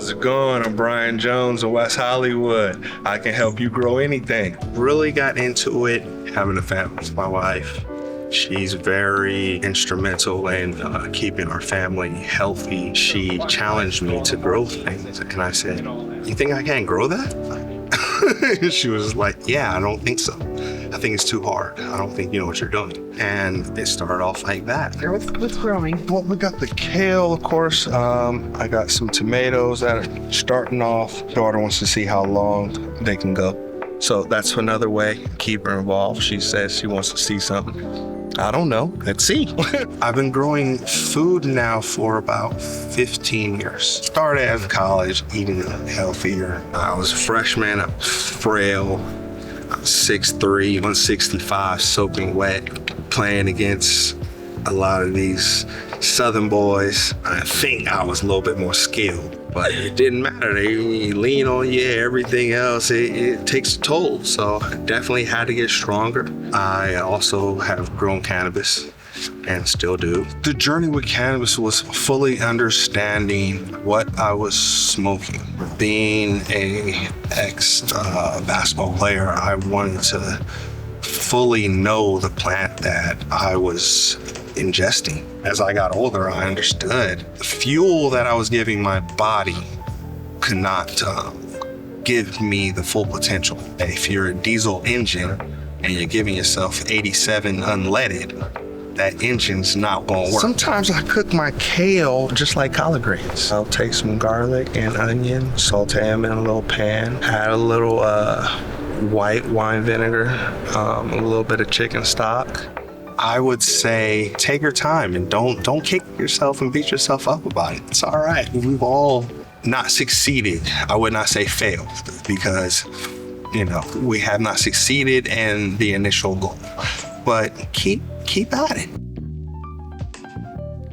How's it going? I'm Brian Jones of West Hollywood. I can help you grow anything. Really got into it having a family with my wife. She's very instrumental in keeping our family healthy. She challenged me to grow things. And I said, you think I can't grow that? She was like, yeah, I don't think so. I think it's too hard. I don't think you know what you're doing. And it started off like that. What's growing? Well, we got the kale, of course. I got some tomatoes that are starting off. Daughter wants to see how long they can go. So that's another way. Keep her involved. She says she wants to see something. I don't know. Let's see. I've been growing food now for about 15 years. Started out of college eating healthier. I was a freshman, I was frail. I was 6'3", 165, soaking wet, playing against a lot of these Southern boys. I think I was a little bit more skilled, but it didn't matter. They lean on you, everything else, it takes a toll. So I definitely had to get stronger. I also have grown cannabis and still do. The journey with cannabis was fully understanding what I was smoking. Being a ex-basketball player, I wanted to fully know the plant that I was ingesting. As I got older, I understood the fuel that I was giving my body could not give me the full potential. If you're a diesel engine and you're giving yourself 87 unleaded, that engine's not gonna work. Sometimes I cook my kale just like collard greens. I'll take some garlic and onion, saute them in a little pan, add a little white wine vinegar, a little bit of chicken stock. I would say take your time and don't kick yourself and beat yourself up about it. It's all right. We've all not succeeded. I would not say failed, because we have not succeeded in the initial goal. But keep at it.